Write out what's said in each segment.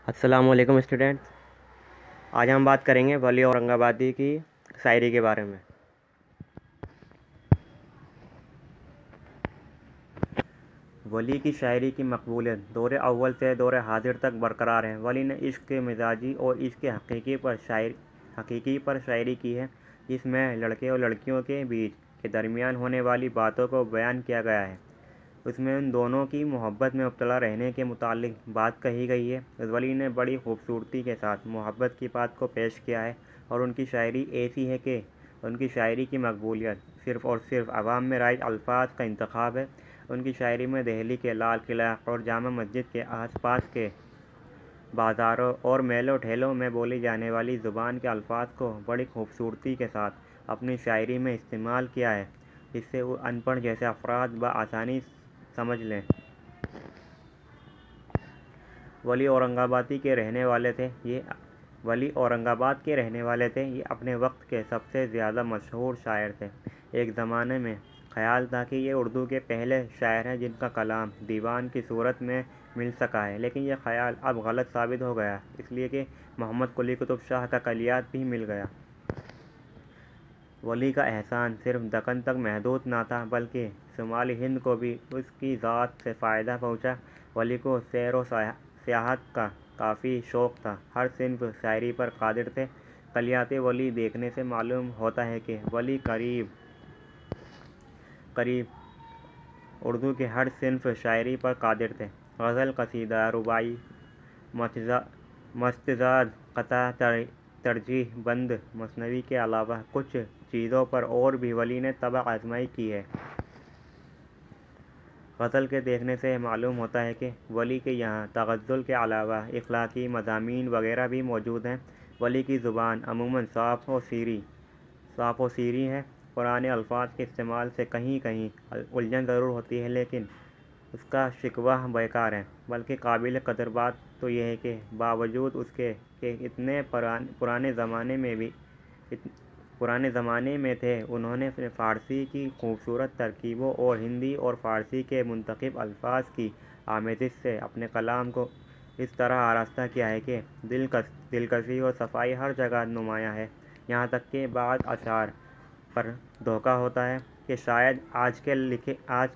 السلام علیکم اسٹوڈینٹس، آج ہم بات کریں گے ولی اورنگ آبادی کی شاعری کے بارے میں۔ ولی کی شاعری کی مقبولیت دور اول سے دور حاضر تک برقرار ہے۔ ولی نے عشق مزاجی اور عشق حقیقی پر شاعری کی ہے، جس میں لڑکے اور لڑکیوں کے بیچ کے درمیان ہونے والی باتوں کو بیان کیا گیا ہے۔ اس میں ان دونوں کی محبت میں مبتلا رہنے کے متعلق بات کہی گئی ہے۔ ولی نے بڑی خوبصورتی کے ساتھ محبت کی بات کو پیش کیا ہے، اور ان کی شاعری ایسی ہے کہ ان کی شاعری کی مقبولیت صرف اور صرف عوام میں رائج الفاظ کا انتخاب ہے۔ ان کی شاعری میں دہلی کے لال قلعہ اور جامع مسجد کے آس پاس کے بازاروں اور میلوں ٹھیلوں میں بولی جانے والی زبان کے الفاظ کو بڑی خوبصورتی کے ساتھ اپنی شاعری میں استعمال کیا ہے، جس سے وہ ان پڑھ جیسے افراد بآسانی سمجھ لیں۔ ولی اورنگ آباد کے رہنے والے تھے۔ یہ اپنے وقت کے سب سے زیادہ مشہور شاعر تھے۔ ایک زمانے میں خیال تھا کہ یہ اردو کے پہلے شاعر ہیں جن کا کلام دیوان کی صورت میں مل سکا ہے، لیکن یہ خیال اب غلط ثابت ہو گیا، اس لیے کہ محمد قلی قطب شاہ کا کلیات بھی مل گیا۔ ولی کا احسان صرف دکن تک محدود نہ تھا، بلکہ شمالی ہند کو بھی اس کی ذات سے فائدہ پہنچا۔ ولی کو سیر و سیاحت کا کافی شوق تھا، ہر صنف شاعری پر قادر تھے۔ کلیات ولی دیکھنے سے معلوم ہوتا ہے کہ ولی قریب اردو کے ہر صنف شاعری پر قادر تھے۔ غزل، قصیدہ، رباعی، مستزاد، قطعہ، ترجیح بند، مثنوی کے علاوہ کچھ چیزوں پر اور بھی ولی نے طبع آزمائی کی ہے۔ غزل کے دیکھنے سے معلوم ہوتا ہے کہ ولی کے یہاں تغزل کے علاوہ اخلاقی مضامین وغیرہ بھی موجود ہیں۔ ولی کی زبان عموماً صاف و شیریں ہے۔ پرانے الفاظ کے استعمال سے کہیں کہیں الجھن ضرور ہوتی ہے، لیکن اس کا شکوہ بیکار ہے، بلکہ قابل قدر بات تو یہ ہے کہ باوجود اس کے کہ اتنے پرانے زمانے میں تھے، انہوں نے فارسی کی خوبصورت ترکیبوں اور ہندی اور فارسی کے منتخب الفاظ کی آمیزش سے اپنے کلام کو اس طرح آراستہ کیا ہے کہ دلکشی اور صفائی ہر جگہ نمایاں ہے، یہاں تک کہ بعض اشعار پر دھوکہ ہوتا ہے کہ شاید آج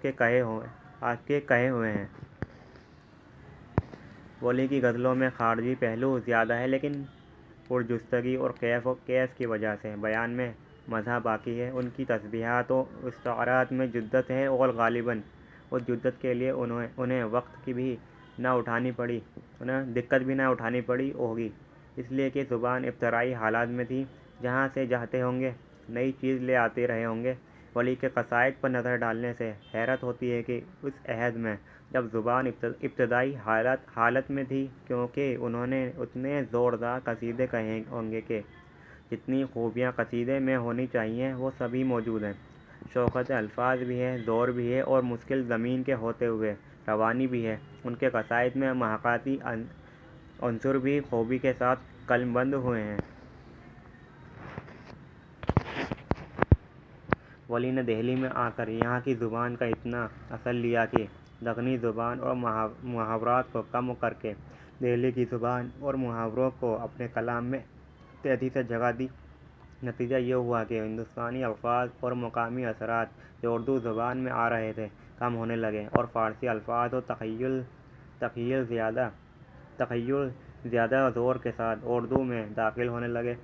کے کہے ہوئے ہیں۔ ولی کی غزلوں میں خارجی پہلو زیادہ ہے، لیکن پرجستگی اور کیف کی وجہ سے بیان میں مزہ باقی ہے۔ ان کی تسبیحات و استعارات میں جدت ہے، اور غالباً اس جدت کے لیے انہیں دقت بھی نہ اٹھانی پڑی ہوگی، اس لیے کہ زبان ابتدائی حالات میں تھی، جہاں سے چاہتے ہوں گے نئی چیز لے آتے رہے ہوں گے۔ ولی کے قصائد پر نظر ڈالنے سے حیرت ہوتی ہے کہ اس عہد میں جب زبان ابتدائی حالت میں تھی، کیونکہ انہوں نے اتنے زوردار قصیدے کہے ہوں گے کہ جتنی خوبیاں قصیدے میں ہونی چاہیے وہ سبھی موجود ہیں۔ شوکت الفاظ بھی ہے، زور بھی ہے، اور مشکل زمین کے ہوتے ہوئے روانی بھی ہے۔ ان کے قصائد میں محاکاتی عنصر بھی خوبی کے ساتھ قلم بند ہوئے ہیں۔ ولی نے دہلی میں آ کر یہاں کی زبان کا اتنا اثر لیا کہ دکنی زبان اور محاورات کو کم کر کے دہلی کی زبان اور محاوروں کو اپنے کلام میں تیزی سے جگہ دی۔ نتیجہ یہ ہوا کہ ہندوستانی الفاظ اور مقامی اثرات جو اردو زبان میں آ رہے تھے کم ہونے لگے، اور فارسی الفاظ و تخیل زیادہ زور کے ساتھ اردو میں داخل ہونے لگے۔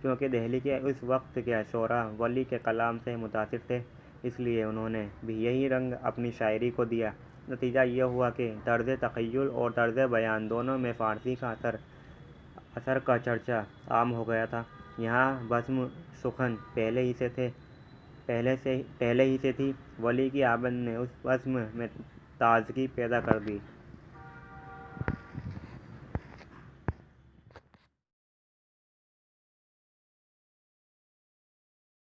چونکہ دہلی کے اس وقت کے شعراء ولی کے کلام سے متاثر تھے، اس لیے انہوں نے بھی یہی رنگ اپنی شاعری کو دیا۔ نتیجہ یہ ہوا کہ طرز تخیل اور طرز بیان دونوں میں فارسی کا اثر کا چرچا عام ہو گیا تھا۔ یہاں بزم سخن پہلے ہی سے تھی، ولی کی آمد نے اس بزم میں تازگی پیدا کر دی۔